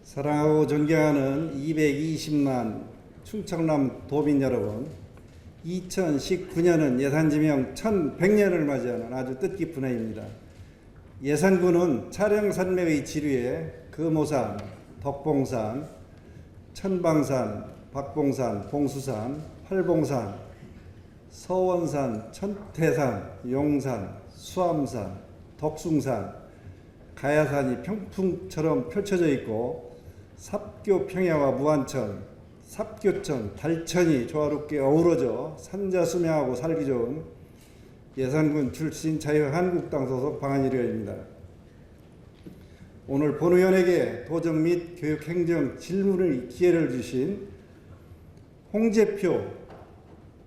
사랑하고 존경하는 220만 충청남 도민 여러분, 2019년은 예산지명 1100년을 맞이하는 아주 뜻깊은 해입니다. 예산군은 차량산맥의 지류에 금오산, 덕봉산, 천방산, 박봉산, 봉수산, 활봉산, 서원산, 천태산, 용산, 수암산, 덕숭산, 가야산이 평풍처럼 펼쳐져 있고 삽교 평야와 무안천, 삽교천, 달천이 조화롭게 어우러져 산자수명하고 살기 좋은 예산군 출신 자유한국당 소속 방한일의원입니다. 오늘 본 의원에게 도정 및 교육행정 질문의 기회를 주신 홍재표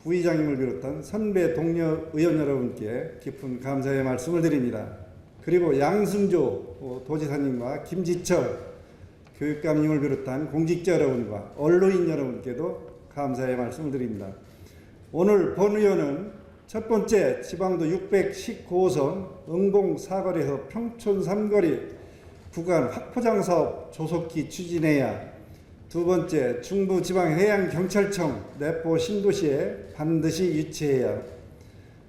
부의장님을 비롯한 선배 동료 의원 여러분께 깊은 감사의 말씀을 드립니다. 그리고 양승조 도지사님과 김지철 교육감님을 비롯한 공직자 여러분과 언론인 여러분께도 감사의 말씀을 드립니다. 오늘 본 의원은 첫 번째 지방도 619호선 응봉 사거리에서 평촌 삼거리 구간 확포장사업 조속히 추진해야, 두 번째 중부지방해양경찰청 내포 신도시에 반드시 유치해야,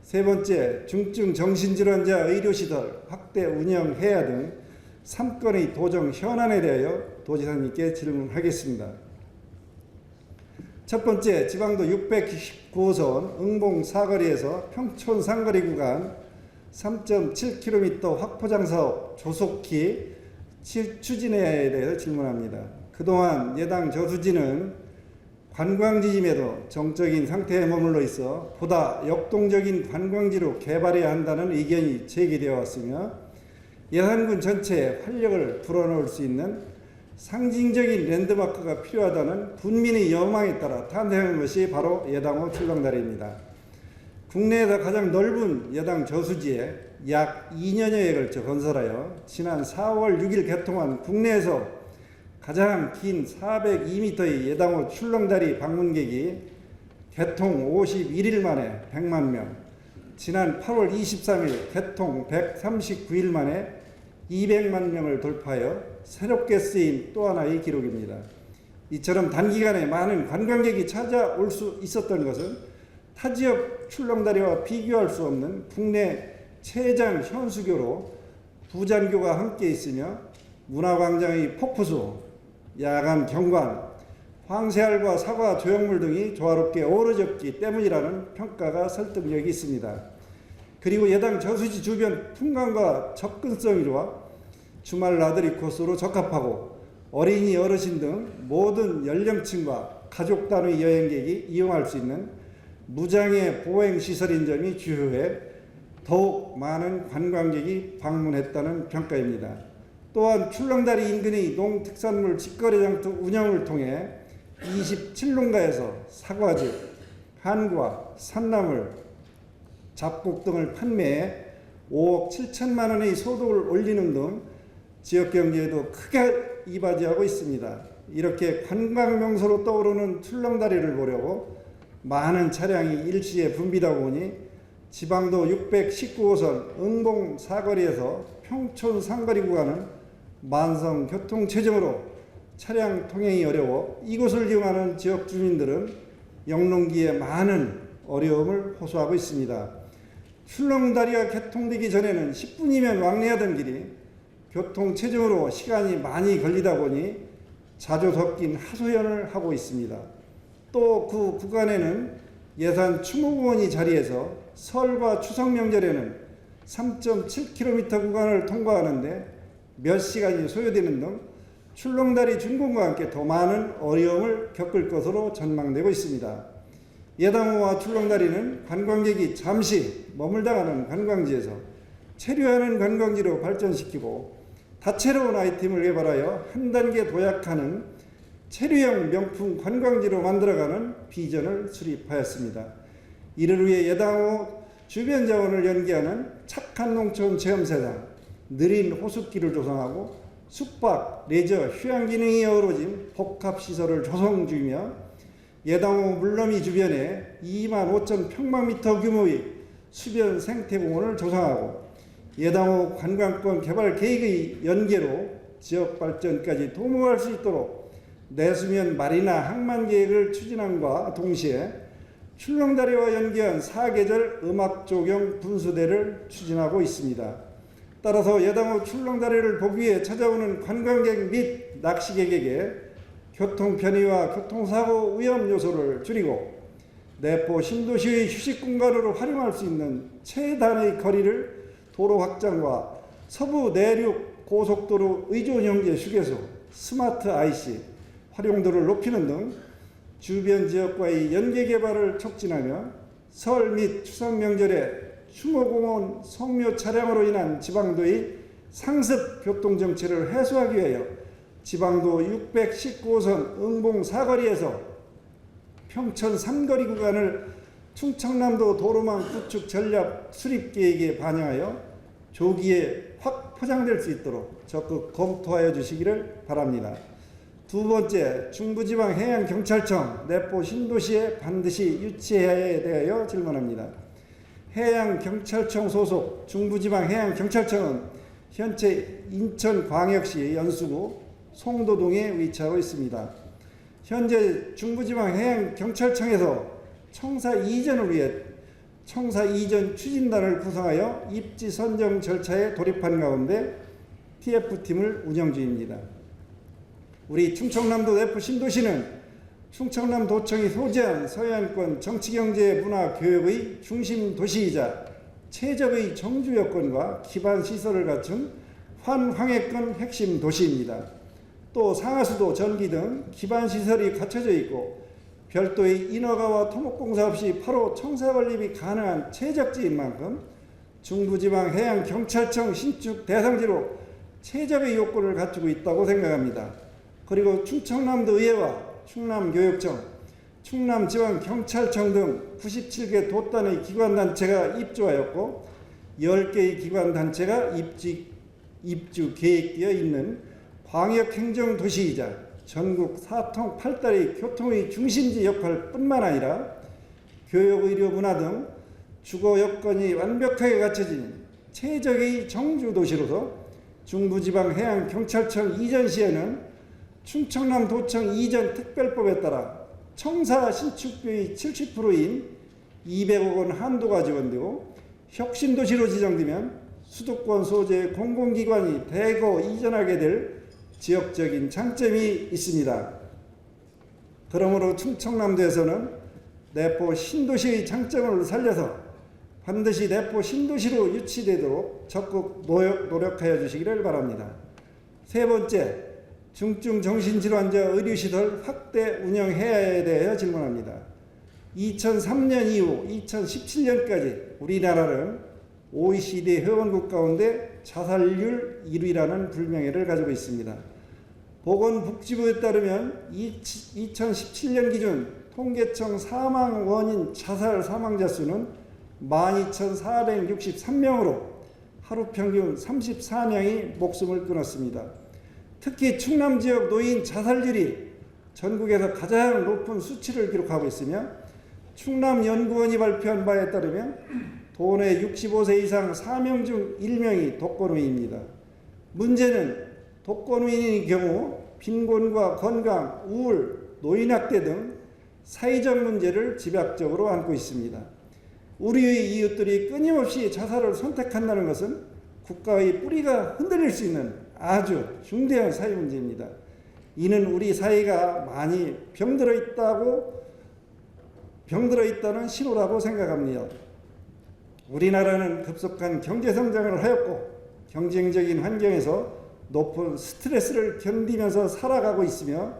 세 번째 중증 정신질환자 의료시설 확대 운영해야 등 3건의 도정 현안에 대하여 도지사님께 질문하겠습니다. 첫 번째, 지방도 619호선 응봉 사거리에서 평촌 상거리 구간 3.7km 확포장사업 조속히 추진해야에 대해서 질문합니다. 그동안 여당 저수지는 관광지임에도 정적인 상태에 머물러 있어 보다 역동적인 관광지로 개발해야 한다는 의견이 제기되어 왔으며, 예산군 전체에 활력을 불어넣을 수 있는 상징적인 랜드마크가 필요하다는 군민의 여망에 따라 탄생한 것이 바로 예당호 출렁다리입니다. 국내에서 가장 넓은 예당 저수지에 약 2년여에 걸쳐 건설하여 지난 4월 6일 개통한 국내에서 가장 긴 402m의 예당호 출렁다리 방문객이 개통 51일 만에 100만 명, 지난 8월 23일 개통 139일 만에 200만 명을 돌파하여 새롭게 쓰인 또 하나의 기록입니다. 이처럼 단기간에 많은 관광객이 찾아올 수 있었던 것은 타 지역 출렁다리와 비교할 수 없는 국내 최장 현수교로 부잔교가 함께 있으며 문화광장의 폭포수, 야간 경관, 황새알과 사과 조형물 등이 조화롭게 어우러졌기 때문이라는 평가가 설득력이 있습니다. 그리고 예당 저수지 주변 풍광과 접근성이 좋아 주말 나들이 코스로 적합하고 어린이, 어르신 등 모든 연령층과 가족 단위 여행객이 이용할 수 있는 무장애 보행시설인 점이 주요해 더욱 많은 관광객이 방문했다는 평가입니다. 또한 출렁다리 인근의 농특산물 직거래 장터 운영을 통해 27농가에서 사과즙, 한과, 산나물, 잡곡 등을 판매해 5억 7천만 원의 소득을 올리는 등 지역 경제에도 크게 이바지하고 있습니다. 이렇게 관광명소로 떠오르는 출렁다리를 보려고 많은 차량이 일시에 붐비다 보니 지방도 619호선 응봉 사거리에서 평촌 상거리 구간은 만성 교통체증으로 차량 통행이 어려워 이곳을 이용하는 지역 주민들은 영농기에 많은 어려움을 호소하고 있습니다. 출렁다리가 개통되기 전에는 10분이면 왕래하던 길이 교통체증으로 시간이 많이 걸리다 보니 자주 섞인 하소연을 하고 있습니다. 또 그 구간에는 예산 추모공원이 자리해서 설과 추석 명절에는 3.7km 구간을 통과하는데 몇 시간이 소요되는 등 출렁다리 준공과 함께 더 많은 어려움을 겪을 것으로 전망되고 있습니다. 예당호와 출렁다리는 관광객이 잠시 머물다가는 관광지에서 체류하는 관광지로 발전시키고 다채로운 아이템을 개발하여 한 단계 도약하는 체류형 명품 관광지로 만들어가는 비전을 수립하였습니다. 이를 위해 예당호 주변 자원을 연계하는 착한 농촌 체험세상, 느린 호숫길을 조성하고 숙박, 레저, 휴양 기능이 어우러진 복합시설을 조성 중이며 예당호 물러미 주변에 2만 5천 평방미터 규모의 수변 생태공원을 조성하고 예당호 관광권 개발 계획의 연계로 지역 발전까지 도모할 수 있도록 내수면 마리나 항만 계획을 추진함과 동시에 출렁다리와 연계한 사계절 음악조경 분수대를 추진하고 있습니다. 따라서 예당호 출렁다리를 보기 위해 찾아오는 관광객 및 낚시객에게 교통 편의와 교통사고 위험 요소를 줄이고 내포 신도시의 휴식 공간으로 활용할 수 있는 최단의 거리를 도로 확장과 서부 내륙 고속도로 의존 형제 휴게소, 스마트 IC 활용도를 높이는 등 주변 지역과의 연계 개발을 촉진하며 설 및 추석 명절에 추모공원 성묘 차량으로 인한 지방도의 상습 교통 정체를 해소하기 위하여 지방도 619호선 응봉 사거리에서 평천 3거리 구간을 충청남도 도로망 구축 전략 수립 계획에 반영하여 조기에 확 포장될 수 있도록 적극 검토하여 주시기를 바랍니다. 두 번째, 중부지방해양경찰청 내포 신도시에 반드시 유치해야 대하여 질문합니다. 해양경찰청 소속 중부지방해양경찰청은 현재 인천광역시 연수구 송도동에 위치하고 있습니다. 현재 중부지방해양경찰청에서 청사 이전을 위해 청사 이전 추진단을 구성하여 입지 선정 절차에 돌입한 가운데 TF팀을 운영 중입니다. 우리 충청남도 내포 신도시는 충청남도청이 소재한 서해안권 정치경제 문화교육의 중심 도시이자 최적의 정주 여건과 기반 시설을 갖춘 환황해권 핵심 도시입니다. 또 상하수도, 전기 등 기반 시설이 갖춰져 있고 별도의 인허가와 토목공사 없이 바로 청사 건립이 가능한 최적지인 만큼 중부지방해양경찰청 신축 대상지로 최적의 요건을 갖추고 있다고 생각합니다. 그리고 충청남도 의회와 충남교육청, 충남지방경찰청 등 97개 도단의 기관단체가 입주하였고 10개의 기관단체가 입주 계획되어 있는 광역행정도시이자 전국 4통 8달의 교통의 중심지 역할뿐만 아니라 교육, 의료, 문화 등 주거 여건이 완벽하게 갖춰진 최적의 정주도시로서 중부지방해양경찰청 이전 시에는 충청남도청 이전 특별법에 따라 청사 신축비의 70%인 200억 원 한도가 지원되고 혁신도시로 지정되면 수도권 소재의 공공기관이 대거 이전하게 될 지역적인 장점이 있습니다. 그러므로 충청남도에서는 내포 신도시의 장점을 살려서 반드시 내포 신도시로 유치되도록 적극 노력하여 주시기를 바랍니다. 세 번째, 중증 정신질환자 의료시설 확대 운영해야에 대하여 질문합니다. 2003년 이후 2017년까지 우리나라는 OECD 회원국 가운데 자살률 1위라는 불명예를 가지고 있습니다. 보건복지부에 따르면 2017년 기준 통계청 사망 원인 자살 사망자 수는 12,463명으로 하루 평균 34명이 목숨을 끊었습니다. 특히 충남 지역 노인 자살률이 전국에서 가장 높은 수치를 기록하고 있으며 충남연구원이 발표한 바에 따르면 도내 65세 이상 4명 중 1명이 독거노인입니다. 문제는 독거노인의 경우 빈곤과 건강, 우울, 노인학대 등 사회적 문제를 집약적으로 안고 있습니다. 우리의 이웃들이 끊임없이 자살을 선택한다는 것은 국가의 뿌리가 흔들릴 수 있는 아주 중대한 사회 문제입니다. 이는 우리 사회가 많이 병들어 있다는 신호라고 생각합니다. 우리나라는 급속한 경제성장을 하였고 경쟁적인 환경에서 높은 스트레스를 견디면서 살아가고 있으며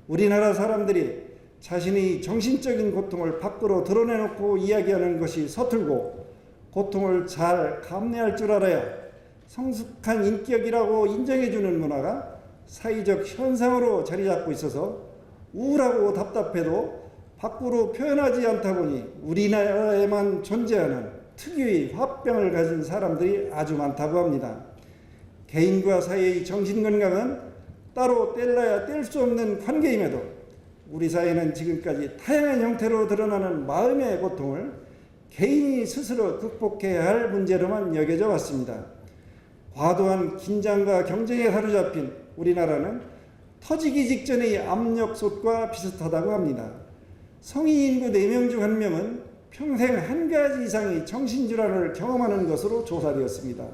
우리나라 사람들이 자신의 정신적인 고통을 밖으로 드러내놓고 이야기하는 것이 서툴고 고통을 잘 감내할 줄 알아야 성숙한 인격이라고 인정해주는 문화가 사회적 현상으로 자리 잡고 있어서 우울하고 답답해도 밖으로 표현하지 않다 보니 우리나라에만 존재하는 특유의 화병을 가진 사람들이 아주 많다고 합니다. 개인과 사회의 정신건강은 따로 뗄래야 뗄 수 없는 관계임에도 우리 사회는 지금까지 다양한 형태로 드러나는 마음의 고통을 개인이 스스로 극복해야 할 문제로만 여겨져 왔습니다. 과도한 긴장과 경쟁에 사로잡힌 우리나라는 터지기 직전의 압력솥과 비슷하다고 합니다. 성인 인구 4명 중 1명은 평생 한 가지 이상의 정신질환을 경험하는 것으로 조사되었습니다.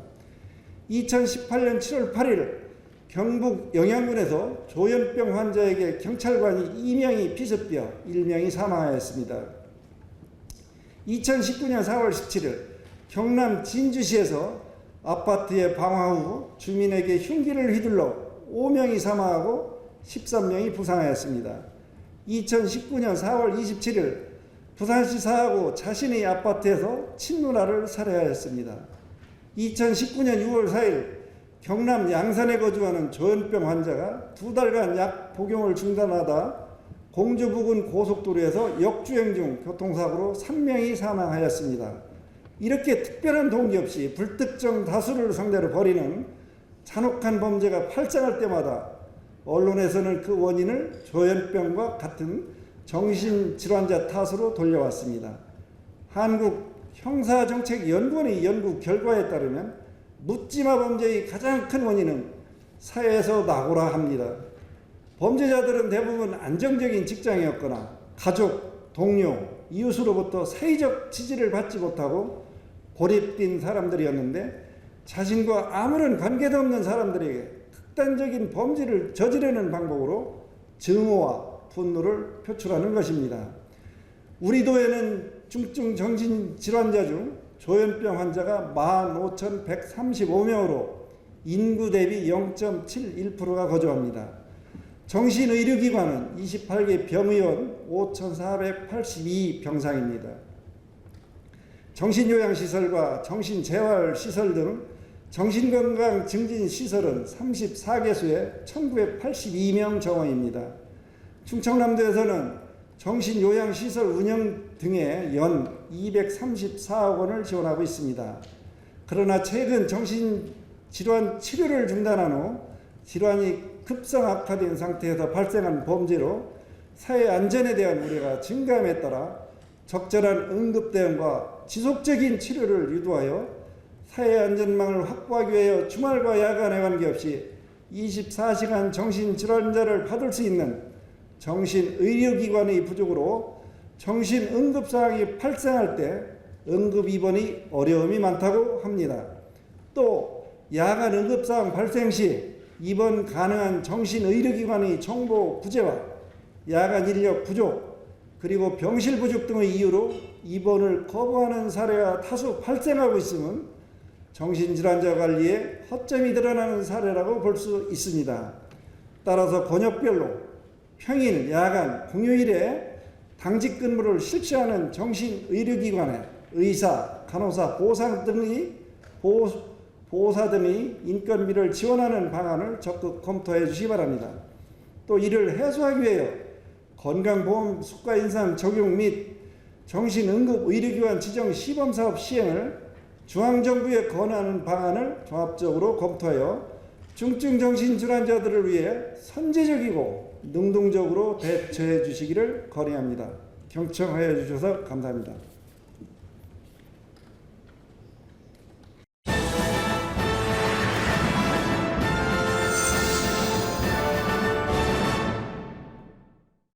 2018년 7월 8일 경북 영양군에서 조현병 환자에게 경찰관이 2명이 피습되어 1명이 사망하였습니다. 2019년 4월 17일 경남 진주시에서 아파트의 방화 후 주민에게 흉기를 휘둘러 5명이 사망하고 13명이 부상하였습니다. 2019년 4월 27일 부산시 사하구 자신의 아파트에서 친누나를 살해하였습니다. 2019년 6월 4일 경남 양산에 거주하는 조현병 환자가 2달간 약 복용을 중단하다 공주 부근 고속도로에서 역주행 중 교통사고로 3명이 사망하였습니다. 이렇게 특별한 동기 없이 불특정 다수를 상대로 벌이는 잔혹한 범죄가 발생할 때마다 언론에서는 그 원인을 조현병과 같은 정신질환자 탓으로 돌려왔습니다. 한국형사정책연구원의 연구 결과에 따르면 묻지마 범죄의 가장 큰 원인은 사회에서 낙오라 합니다. 범죄자들은 대부분 안정적인 직장이었거나 가족, 동료, 이웃으로부터 사회적 지지를 받지 못하고 고립된 사람들이었는데 자신과 아무런 관계도 없는 사람들에게 극단적인 범죄를 저지르는 방법으로 증오와 분노를 표출하는 것입니다. 우리 도에는 중증 정신질환자 중 조현병 환자가 15,135명으로 인구 대비 0.71%가 거주합니다. 정신의료기관은 28개 병의원 5,482병상입니다. 정신요양시설과 정신재활시설 등 정신건강 증진시설은 34개소에 1,982명 정원입니다. 충청남도에서는 정신요양시설 운영 등에 연 234억 원을 지원하고 있습니다. 그러나 최근 정신질환 치료를 중단한 후 질환이 급성 악화된 상태에서 발생한 범죄로 사회 안전에 대한 우려가 증가함에 따라 적절한 응급 대응과 지속적인 치료를 유도하여 사회 안전망을 확보하기 위하여 주말과 야간에 관계없이 24시간 정신질환자를 받을 수 있는 정신의료기관의 부족으로 정신응급상황이 발생할 때 응급입원이 어려움이 많다고 합니다. 또 야간 응급상황 발생 시 입원 가능한 정신의료기관의 정보 부재와 야간 인력 부족 그리고 병실 부족 등의 이유로 입원을 거부하는 사례가 다수 발생하고 있음은 정신질환자 관리에 허점이 드러나는 사례라고 볼 수 있습니다. 따라서 권역별로 평일, 야간, 공휴일에 당직 근무를 실시하는 정신의료기관에 의사, 간호사, 보호사 등의 인건비를 지원하는 방안을 적극 검토해 주시기 바랍니다. 또 이를 해소하기 위하여 건강보험 수가 인상 적용 및 정신응급의료기관 지정 시범사업 시행을 중앙정부에 권하는 방안을 종합적으로 검토하여 중증 정신질환자들을 위해 선제적이고 능동적으로 대처해 주시기를 건의합니다. 경청하여 주셔서 감사합니다.